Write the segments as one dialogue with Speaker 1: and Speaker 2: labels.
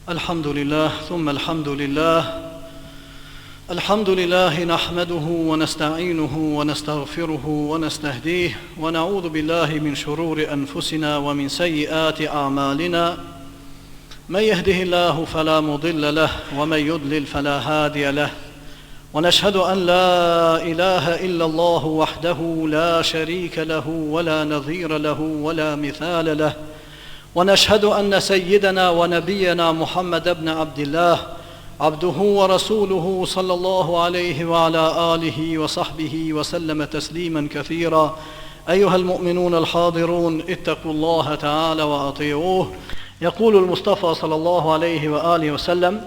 Speaker 1: الحمد لله ثم الحمد لله الحمد لله نحمده ونستعينه ونستغفره ونستهديه ونعوذ بالله من شرور أنفسنا ومن سيئات أعمالنا من يهده الله فلا مضل له ومن يضلل فلا هادي له ونشهد أن لا إله إلا الله وحده لا شريك له ولا نظير له ولا مثال له ونشهد أن سيدنا ونبينا محمد بن عبد الله عبده ورسوله صلى الله عليه وعلى آله وصحبه وسلم تسليما كثيرا أيها المؤمنون الحاضرون اتقوا الله تعالى وأطيعوه يقول المصطفى صلى الله عليه وآله وسلم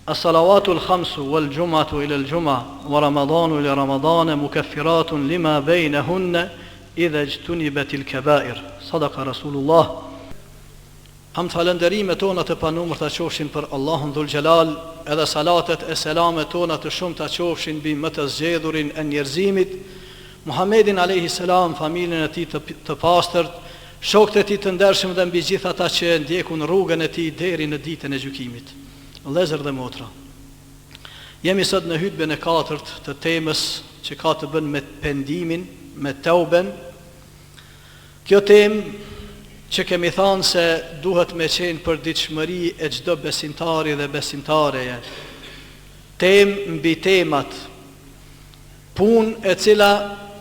Speaker 1: الصلوات الخمس والجمعة إلى الجمعة ورمضان إلى رمضان مكفرات لما بينهن إذا اجتنبت الكبائر صدق رسول الله. Hamd falënderimet tona të panumër të qofshin për Allahun Dhul Gjelal, edhe salatet e selamet tona të shumë të qofshin bi më të zgjedhurin e njerëzimit, Muhammedin a.s. familjen e tij të pastërt, shokët e tij të ndershëm dhe mbi gjithë ata që ndjekun rrugën e tij deri në ditën e gjykimit. Vëllezër dhe motra, jemi sot në hutbën e katërt të temës që ka të bën me pendimin, me tauben. Kjo temë që kemi thanë se duhet me qenë për ditëshmëri e çdo besimtari dhe besimtareje. Temë mbi temat, punë e cila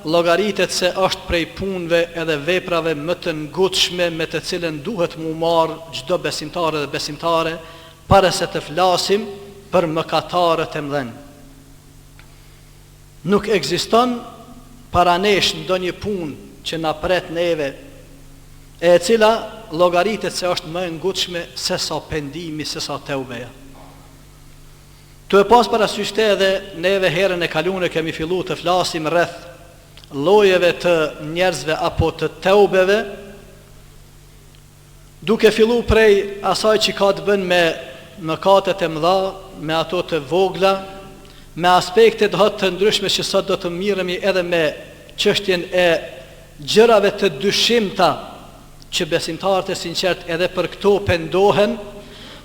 Speaker 1: llogaritet se është prej punëve edhe veprave më të ngutshme me të cilën duhet mu marr çdo besimtar dhe besimtare para se të flasim për mëkatarët e mëdhenj. Nuk ekziston para nesh ndonjë punë që na pret neve e cila llogaritet se është më e ngutshme se sa pendimi, se sa teubeja. Tu e pas parasysh edhe neve herën e kaluar kemi filluar të flasim rreth llojeve të njerëzve apo të teubeve, duke filluar prej asaj që ka të bën me mëkatet e mëdha, me ato të vogla, me aspekte të ndryshme që sot do të mirëmi edhe me çështjen e gjërave të dyshimta që besimtarët e sinqert edhe për këto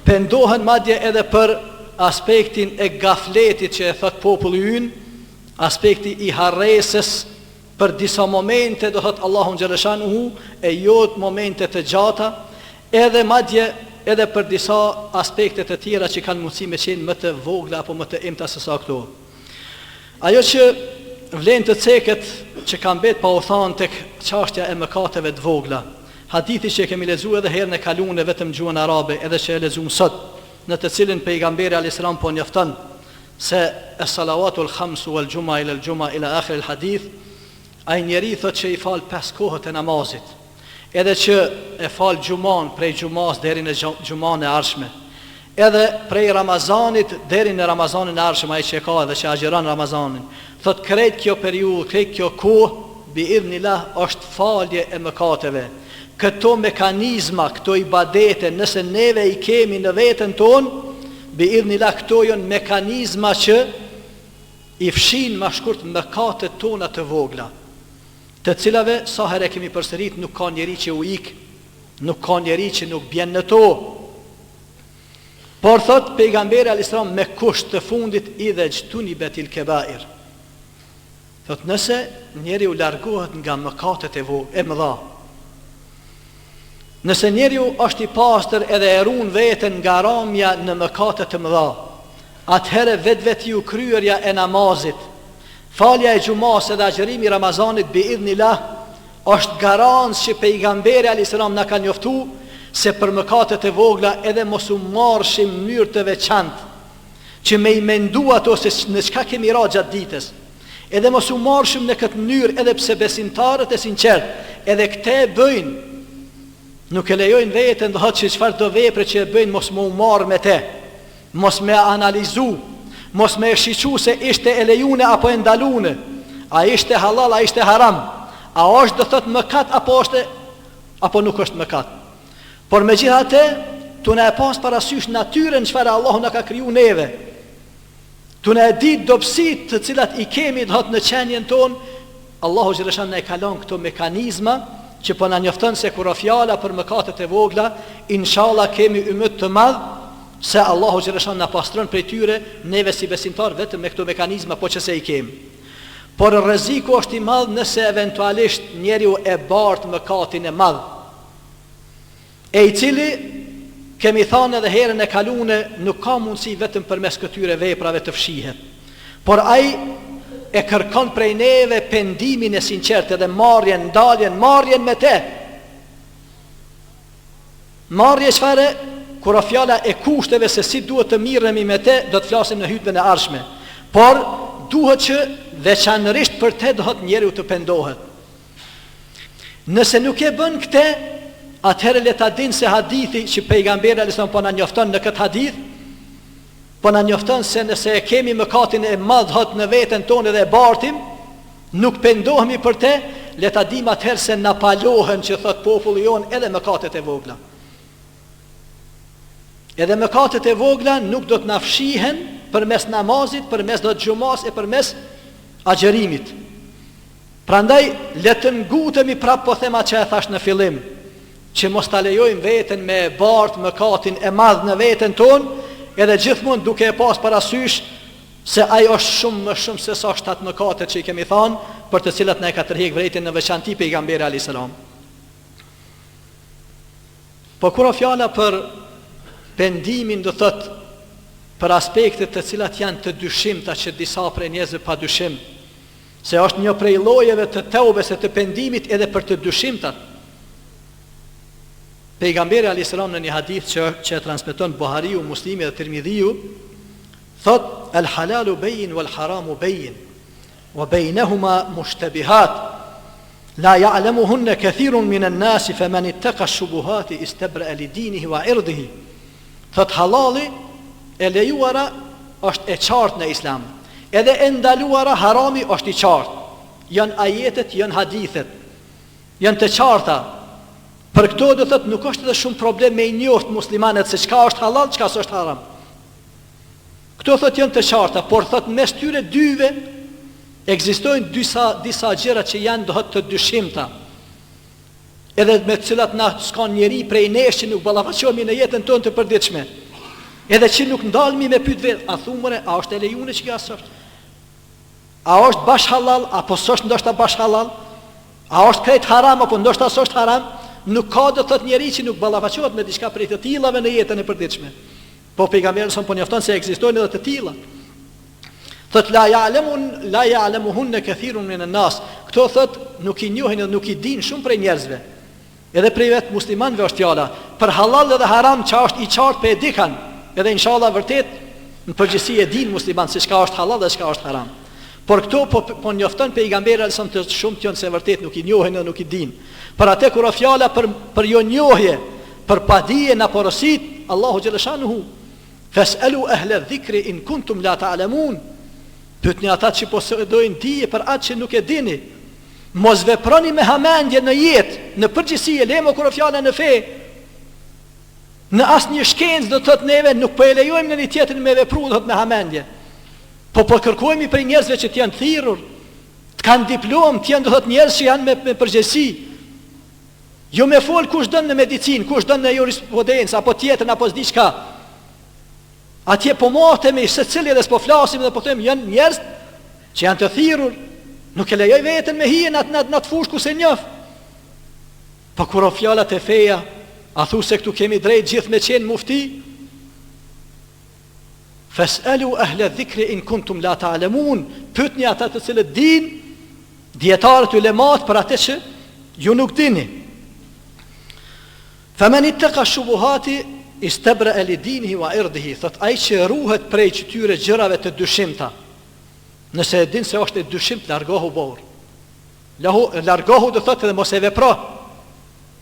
Speaker 1: pendohen madje edhe për aspektin e gafletit që e thot populli ynë, aspekti i harresës për disa momente, do thot Allahu xhaleshanuhu, e jo momente të gjata, edhe madje edhe për disa aspekte të tjera që kanë mundësi me qenë më të vogla apo më të imta se sa këto. Ajo që vlen të ceket që kanë bet pa u thanë tek çështja e mëkateve të vogla. Hadithi që kemi lexuar edhe herën e kaluar vetëm gjuhën arabe, edhe që e lexuam sot, në të cilin pejgamberi alayhis salam po njofton se as-salawatul khams wal juma ila al-juma ila akhir al-hadith, ai njeri thotë që i fal 5 kohët e namazit, edhe që e fal xhuman prej xhumas deri në xhuman e ardhshme, edhe prej Ramazanit deri në Ramazanin e ardhshëm, ai që ka edhe që agjiron Ramazanin. Thotë krejt kjo periudhë, krejt kjo kohë bi idhnillah është falje e mëkateve. Këto mekanizma, këto ibadete, nëse neve i kemi në veten tonë, bi idhnillah këto janë mekanizma që i fshin më shkurt mëkatet tona të vogla, të cilave sa herë kemi përsërit nuk ka njeri që u ik, nuk ka njeri që nuk bjen në to. Por thot pejgamberi alayhis salam me kusht të fundit idhe gjtunibet il kebair. Thot nëse njeri u largohet nga mëkatet e mëdha, nëse njeriu është i pastër edhe e ruan veten nga ramja në mëkate të mëdha, atëherë vetveti kryerja e namazit, falja e xumas edhe agjërimi i Ramazanit bi idhnillah është garancë që pejgamberi alayhis salam na ka njoftuar se për mëkatet e vogla edhe mos u marrshim mënyrë të veçantë, që me i mendu ato se në çka kemi ra gjatë ditës, edhe mos u marrshim në këtë mënyrë edhe pse besimtarët e sinqert edhe këtë bëjnë, nuk e lejojnë vetën dhe hëtë që çfarë do vepre që e bëjnë mos më marrë me te, mos me analizu, mos me shiqu se ishte e lejune apo e ndalune, a ishte halal, a ishte haram, a është do thot mëkat apo nuk është mëkat. Por me gjithate, tu ne e pas parasysh natyren çfarë Allahu na ka kriju neve, tu ne e dit dobësit të cilat i kemi dhe hëtë në qenjen ton, Allahu xhaleshan na e kalon këto mekanizma që po na njofton se kur fjala për mëkatet e vogla, inshallah kemi ymët të madh
Speaker 2: se Allahu xhaleshan na pastron prej tyre, neve si besimtar vetëm me këto mekanizma po që se i kemi. Por rreziku është i madh nëse eventualisht njeriu e bart mëkatin e madh, e i cili kemi thënë edhe herën e kaluar nuk ka mundësi vetëm përmes këtyre veprave të fshihet, por ai e kërkon prej neve pendimin e sinqert dhe marrjen, ndaljen, marrjen me te. Marrje çfarë? Kur fjala e kushteve se si duhet të mirremi me te, do të flasim në hutbën e ardhshme. Por duhet që veçanërisht për te do të njeriu të pendohet. Nëse nuk e bën këtë, atëherë le ta dinë se hadithi që pejgamberi alayhis po na njofton në këtë hadith, po na njofton se nëse e kemi mëkatin e madh hot në veten tonë dhe e bartim, nuk pendohemi për te, le ta dimë atëherë se na palohen që thot populli jon edhe mëkatet e vogla. Edhe mëkatet e vogla nuk do të na fshihen përmes namazit, përmes do të xumas e përmes agjerimit. Prandaj le të ngutemi prap po thema që e thash në fillim, që mos ta lejojmë veten me bart mëkatin e madh në veten tonë, edhe gjithmonë duke e pas parasysh se ai është shumë më shumë se sa 7 mëkate që i kemi thënë, për të cilat na e ka tërheq vërejtën në veçanti pejgamberi alayhis salam. Po kur fjala për pendimin do thot për aspektet të cilat janë të dyshimta që disa prej njerëzve pa dyshim, se është një prej llojeve të teubes e të pendimit edhe për të dyshimtat. Pejgamberi alayhis salam në një hadith që e transmeton Buhariu, Muslimi dhe Tirmidhiu, thot el halalu bayin wal haramu bayin wa baynahuma mushtabihat la ya'lamuhunna kathirun min an-nas faman ittaqa ash-shubuhat istabra li dinihi wa irdihi. Thot halali e lejuara është e qartë në islam, edhe e ndaluara harami është i qartë. Janë ajetet, janë hadithet, janë të qarta. Për këto do thot nuk është edhe shumë problem me i njoft muslimanët se çka është halal, çka është haram. Këto thot janë të qarta, por thot mes tyre dyve ekzistojnë disa gjëra që janë do të dyshimta, edhe me të cilat na s'ka njeri prej nesh që nuk ballafaqohemi në jetën tonë të përditshme, edhe që nuk ndalmi me pyet vetë, a thumre, a është e lejuar që kjo është? A është bash halal apo s'është ndoshta bash halal? A është krejt haram apo ndoshta s'është haram? Nuk ka do thot njeri që nuk ballafaqohet me diçka prej të tillave në jetën e përditshme. Po pejgamberi son po njofton se ekzistojnë edhe të tilla. Thot la ya'lamuhunna kathirun min an-nas. Kto thot nuk i njohin dhe nuk i dinë shumë prej njerëzve. Edhe prej vetë muslimanëve është fjala për halal dhe haram që është i qartë pe e dikan, edhe inshallah vërtet në përgjithësi e din musliman se çka është halal dhe çka është haram. Por këto po njofton pejgamberi alson të shumë që se vërtet nuk i njohin dhe nuk i din. Për atë kur fjala për jo njohje, për padije na porosit Allahu xhaleshanuhu, fasalu ahla dhikri in kuntum la ta'lamun. Pyetni ata që posedojnë dije për atë që nuk e dini. Mos veproni me hamendje në jetë, në përgjithësi e lemo kur fjala në fe. Në asnjë shkencë do të thotë neve nuk po e lejojmë në një tjetrin me vepru do të me hamendje. Po kërkojmë për njerëzve që të janë thirrur, të kanë diplomë, të janë do thotë njerëz që janë me përgjegjësi. Jo me fol kush don në medicinë, kush don në jurisprudencë apo tjetër apo diçka. Atje po mohtemi se cili dhe s'po flasim dhe po them janë njerëz që janë të thirrur. Nuk e lejoj veten me hije në të fush ku se njof. Po kur o fjallat e feja, a thu se këtu kemi drejt gjithë me qenë mufti? Fasalu ahla dhikri in kuntum la ta'lamun. Pyetni ata të cilët din, dietarët ulemat për atë që ju nuk dini. Faman ittaqa shubuhati istabra li dinihi wa irdihi. Thot ai që ruhet prej këtyre gjërave të dyshimta. Nëse e din se është e dyshimt, largohu borë. Largohu do thotë edhe mos e vepro.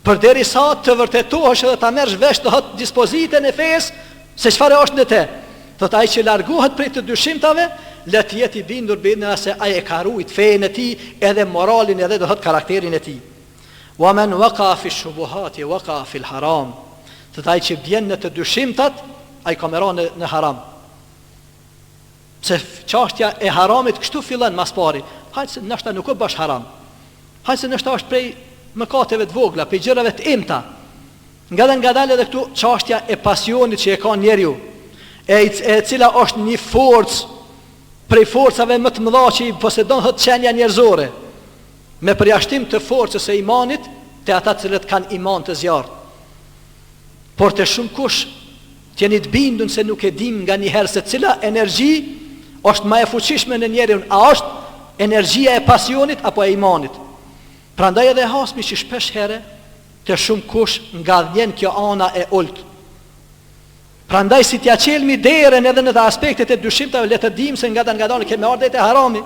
Speaker 2: Përderisa të vërtetohesh dhe ta merresh vesh të hot dispozitën e fesë se çfarë është në te. Thot ai që largohet prej të dyshimtave, le të jetë i bindur bindja se ai e ka ruajt fenë e tij, edhe moralin edhe do thot karakterin e tij. Wa man waqa fi shubuhati waqa fi al-haram. Thot ai që bjen në të dyshimtat, ai ka merrë në haram. Se çështja e haramit kështu fillon mas pari. Hajse ndoshta nuk është bash haram. Hajse ndoshta është prej mëkateve të vogla, prej gjërave të imta. Ngadalë edhe këtu çështja e pasionit që e ka njeriu. e cila është një forcë prej forcave më të mëdha që i posedon thot qenia njerëzore, me përjashtim të forcës së imanit te ata cilët kanë iman të zjarrt. Por të shumë kush t'jeni të bindun se nuk e dim nga një herë se cila energji është më e fuqishme në njeriu, a është energjia e pasionit apo e imanit. Prandaj edhe hasmi që shpesh herë të shumë kush nga vjen kjo ana e ult. Prandaj si t'ja qelmi derën edhe në të aspektet e dyshimtave, le të dim se nga dalë kemi ardhur te harami.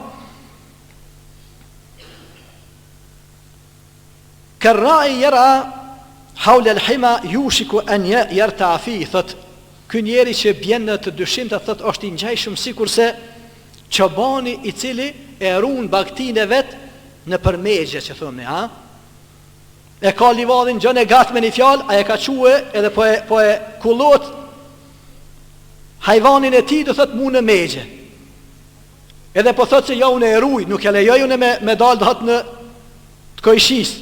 Speaker 2: Kërrai jera haule al-hima yushiku an yarta'a fi, thot ky njeri që bjen në të dyshimta thot është i ngjajshëm sikurse çobani i cili e ruan bagtin e vet në përmegje që thonë, ha? E ka livadin gjën e gatë me një fjalë, a e ka quë edhe po e kullot hajvanin e ti, do thot mu në megje. Edhe po thot se ja unë e ruj, nuk e lejoj unë me dalë dhe në të kojshis.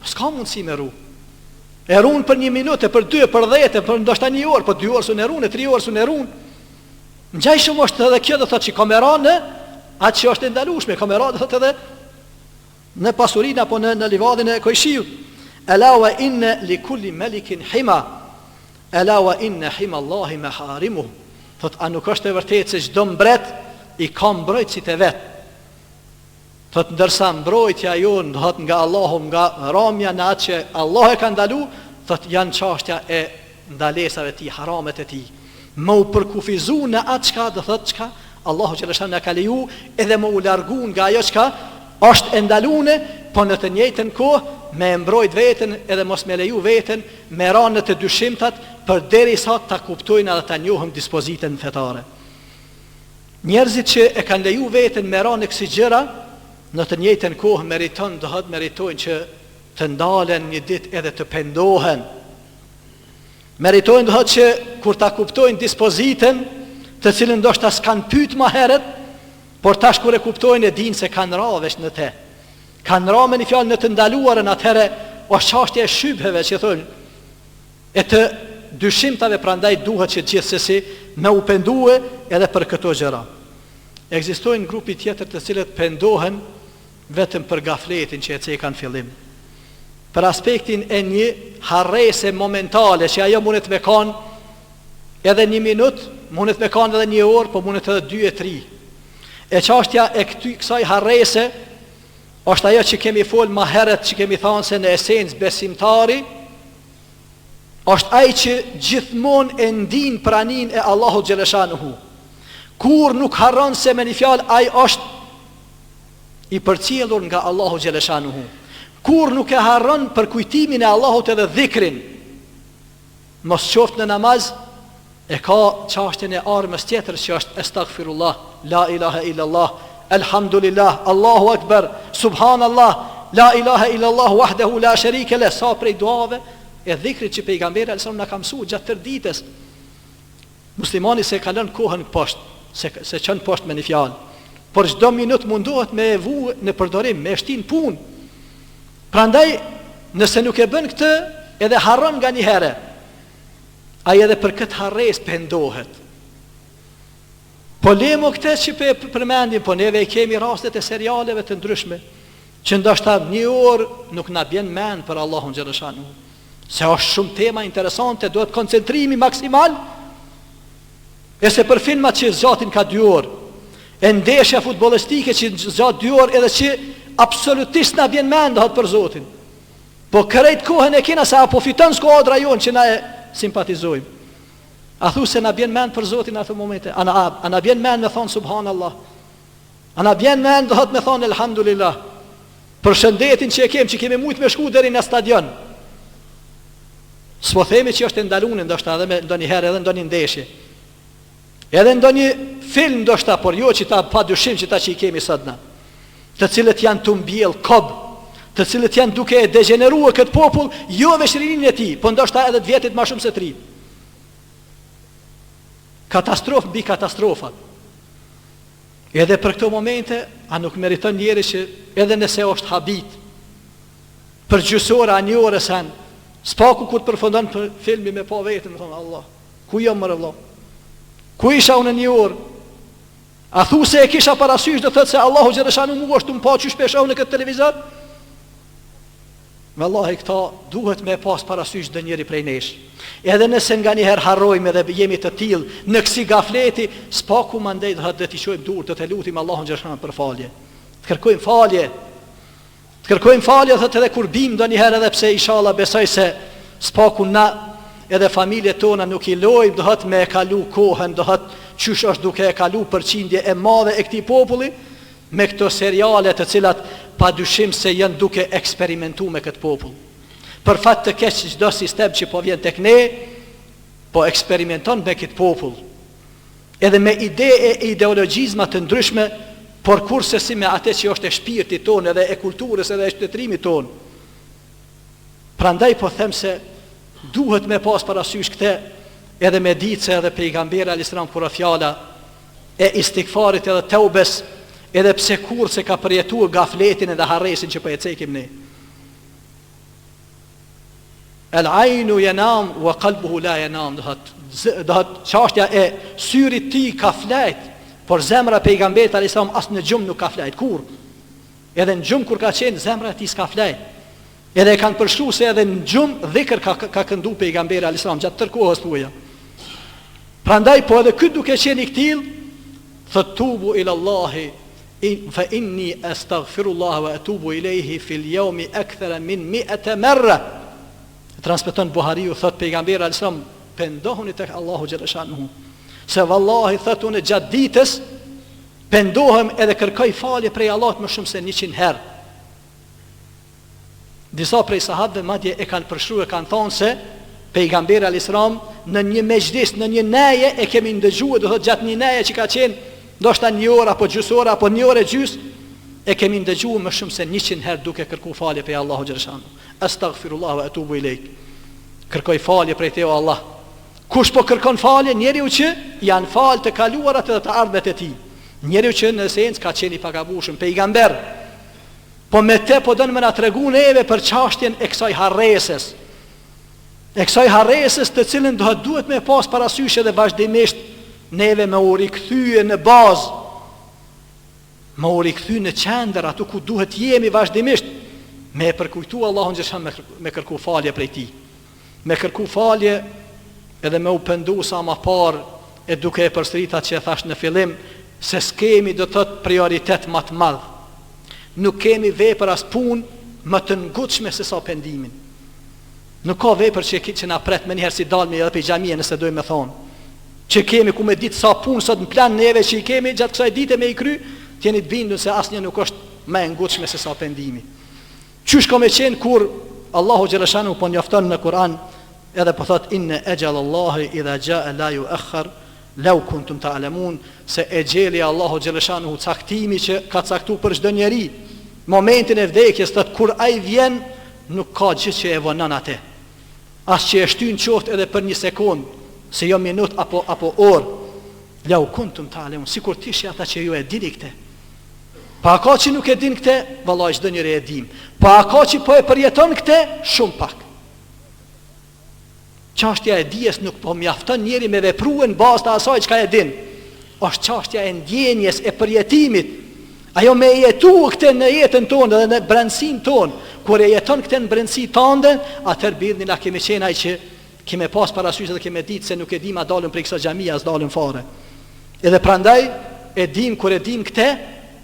Speaker 2: S'ka mundësi me ru. E runë për 1 minutë, për 2, për 10, për ndoshta 1 orë, për 2 orë su në runë, 3 orë su në runë. Në gjaj shumë është edhe kjo, do thot që kameran në atë që është ndalushme, kameran do thot edhe në pasurin apo në livadin e kojshiut. Ela wa inna li kulli melikin hima, ela wa inna hima Allahi me harimu. Thot, a nuk është e vërtet se çdo mbret i ka mbrojtësit e vet. Thot, ndërsa mbrojtja jonë thot nga Allahu, nga ramja në atë që Allah e ka ndalu, thot janë çështja e ndalesave ti, haramet e ti. Më u përkufizu në atë çka do thot çka Allahu xhaleshan na ka leju, edhe më u largu nga ajo çka është e ndalune, po në të njëjtën kohë me mbrojt veten edhe mos me leju veten me ranë të dyshimtat, përderisa ta kuptojnë edhe ta njohën dispozitën fetare. Njerëzit që e kanë leju veten me ranë kësi gjëra, në të njëjtën kohë meritojnë që të ndalen një ditë edhe të pendohen. Meritojnë do thot që kur ta kuptojnë dispozitën, të cilën ndoshta s'kan pyet më herët, por tash kur e kuptojnë e dinë se kanë ravesh në te. Kanë ra me një fjalë në të ndaluarën, atëherë është çështje e shybheve që thonë e të dyshimtave, prandaj duhet që gjithsesi me u pendue edhe për këto gjëra. Ekzistojnë grupi tjetër të cilët pendohen vetëm për gafletin që e cekan fillim, për aspektin e një harrese momentale që ajo mundet me kanë edhe 1 minutë, mundet me kanë edhe 1 orë, po mundet edhe 2 e 3. E çështja e kësaj harrese është ajo që kemi folë më herët, që kemi thënë se në esencë besimtari është ai që gjithmonë e ndin praninë e Allahut xhaleshanuhu. Kur nuk harron se me një fjalë ai është i përcjellur nga Allahu xhaleshanuhu. Kur nuk e harron për kujtimin e Allahut edhe dhikrin, mos qoftë në namaz, e ka çështjen e armës tjetër që është astaghfirullah, la ilaha illallah, alhamdulillah, Allahu akbar, subhanallah, la ilaha illallah wahdahu la sharika lah. Sa prej duave e dhikrit që pejgamberi alaihi salam na ka mësuar gjatë tërë ditës. Muslimani se ka lënë kohën poshtë, se çon poshtë me një fjalë, por çdo minutë mundohet me vu në përdorim, me shtin punë. Prandaj nëse nuk e bën këtë, edhe harron nga një herë, ai edhe për këtë harres pendohet. Po lemo këtë që përmendim, po neve kemi rastet e serialeve të ndryshme, që ndoshta 1 orë nuk na bjen mend për Allahun xhaleshanu. Se është shumë tema interesante, duhet koncentrimi maksimal. E se për filmat që zgjatin ka 2 orë, e ndeshja futbollistike që zgjat 2 orë, edhe që absolutisht na bjen mend për Zotin. Po krejt kohën e kena sa apo fiton skuadra jonë që na e simpatizojmë. A thu se na bjen mend për Zotin në ato momente? A na bjen mend me thonë subhanallah? A na bjen mend me thonë elhamdulillah? Për shëndetin që e kemi mujt me shku deri në stadion. S'po themi që është ndaluar ndoshta edhe me ndonjëherë edhe ndonjë ndeshje. Edhe ndonjë film ndoshta, por jo që ta pa dyshim që ta që i kemi sot na. Të cilët janë të mbjell kob, të cilët janë duke e degeneruar këtë popull, jo me shrininë e tij, po ndoshta edhe të vjetit më shumë se 3. Katastrofë mbi katastrofat. Edhe për këto momente, a nuk meriton njeri që edhe nëse është habit, për gjysora a 1 orë sen, s'paku ku të përfundon për filmi me pa vetën, me thonë Allah, ku jam mërë Allah? Ku isha unë një orë? A thu se e kisha parasysh dhe thëtë se Allahu Gjereshanu mu është të më pa që shpesha unë në këtë televizor? Vallahi këta duhet me pas parasysh dhe njeri prej nesh. Edhe nëse nga njëherë harrojme dhe jemi të tilë në kësi gafleti, s'pa ku më ndej dhe t'i qojmë dur të të lutim Allahun Gjereshanu për falje. Të kërkojmë falje. Të kërkojmë falje dhe të edhe kur bim do njëherë edhe pse inshallah besoj se s'pa ku na edhe familje tona nuk i lojmë dohet me e kalu kohën, dohet qysh është duke e kalu përqindje e madhe e këtij populli me këto seriale të cilat pa dyshim se janë duke eksperimentu me këtë popull. Për fat të keq çdo sistem që po vjen tek ne, po eksperimenton me këtë popull. Edhe me ide e ideologjizma të ndryshme, por kurse si me atë që është e shpirtit tonë edhe e kulturës edhe e shtetërimit tonë. Prandaj po them se duhet me pas parasysh këtë, edhe me ditë se edhe pejgamberi alayhis salam kur fjala e istikfarit edhe teubes, edhe pse kur se ka përjetuar gafletin edhe harresin që po e cekim ne. El aynu yanam wa qalbuhu la yanam, dohet çështja e syrit ti ka flajt, por zemra pejgamberit alayhis salam as në gjumë nuk ka flajt kur. Edhe në gjumë kur ka qenë zemra e tij s'ka flajt. Edhe kanë përshkruar se edhe në gjumë dhikr ka këndu pejgamberi alayhis salam gjatë tërë kohës tuaja. Prandaj po edhe këtë duke qenë i këtill, thot tubu ila Allahi fa inni astaghfirullah wa atubu ilayhi fil yawmi akthara min 100 marra. Transmeton Buhariu, thot pejgamberi alayhis salam, pendohuni tek Allahu xhaleshanuhu, se vallahi thot unë gjatë ditës pendohem edhe kërkoj falje prej Allahut më shumë se 100 herë. Disa prej sahabëve madje e kanë përshkruar, kanë thonë se pejgamberi alayhis salam në një mejlis, në një neje e kemi ndëgjuar, do thot gjatë një neje që ka qenë ndoshta një orë apo gjysore apo një orë e gjys, e kemi ndëgjuar më shumë se 100 herë duke kërkuar falje prej Allahu xhaleshanu. Astaghfirullah wa atubu ilayk. Kërkoj falje prej te o Allah. Kush po kërkon falje? Njeriu që janë falë të kaluarat edhe të ardhmet e tij. Njeriu që në esencë ka qenë i pagabushëm, pejgamber. Po me te po don më na tregu neve për çështjen e kësaj harreses. E kësaj harreses të cilën duhet me pas parasysh edhe vazhdimisht neve me u rikthyje në bazë, me u rikthy në qendër aty ku duhet jemi vazhdimisht, me përkujtu Allahun xhaleshanu, me kërku falje prej tij, me kërku falje edhe me u pendu sa më parë, e duke e përsërit atë që e thash në fillim, se s'kemi do të thotë prioritet më të madh. Nuk kemi vepër as punë më të ngutshme se sa pendimin. Nuk ka vepër që na pret më njëherë si dalmi edhe pe xhamia nëse dojmë me thonë. Që kemi ku me ditë sa punë sot në plan neve që i kemi gjatë kësaj dite me i kry, t'jeni të bindur se asnjë nuk është më e ngutshme se sa pendimi. Qysh ka me qenë kur Allahu xhaleshanu po njofton në Kur'an, edhe po thot inna ajalallahi idha jaa la yu'akhkhar law kuntum ta'lamun, se ejeli Allahu xhaleshanu caktimi që ka caktuar për çdo njeri, momentin e vdekjes, thot kur ai vjen nuk ka gjë që e vonon atë. As që e shtyn qoftë edhe për një sekond, se jo minut apo orë, lau kuntum ta'lamun, sikur tishi ata që ju e dini këtë. Pa ka që nuk e din këtë, vallahi çdo njeri e dim. Pa ka që po e përjeton këtë, shumë pak. Çështja e dijes nuk po mjafton njeri me vepruën bazë të asaj çka e din. Është çështja e ndjenjes, e përjetimit. Ajo me jetu këtë në jetën tonë dhe në brendësinë tonë, kur e jeton këtë në brendësi tënde, atëherë bindni na kemi qenë ai që kemi pas parasysh dhe kemi ditë se nuk e dim a dalëm prej kësaj xhamia as dalëm fare. Edhe prandaj e dim kur e dim këtë,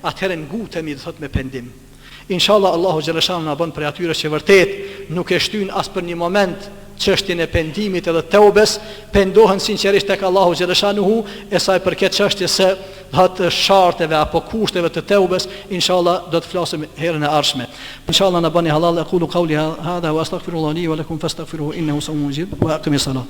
Speaker 2: atëherë ngutemi do thot me pendim. Inshallah Allahu xhaleshanu na bën për atyre që vërtet nuk e shtyn as për një moment çështjen e pendimit edhe teubes, pendohen sinqerisht tek Allahu xhaleshanu, e sa i përket çështjes së të sharteve apo kushteve të teubes, inshallah do të flasim herën e ardhshme. Inshallah na bani halal, aqulu qawli hadha wa astaghfirullahi li wa lakum fastaghfiruhu innahu sawun mujib wa aqimi salat.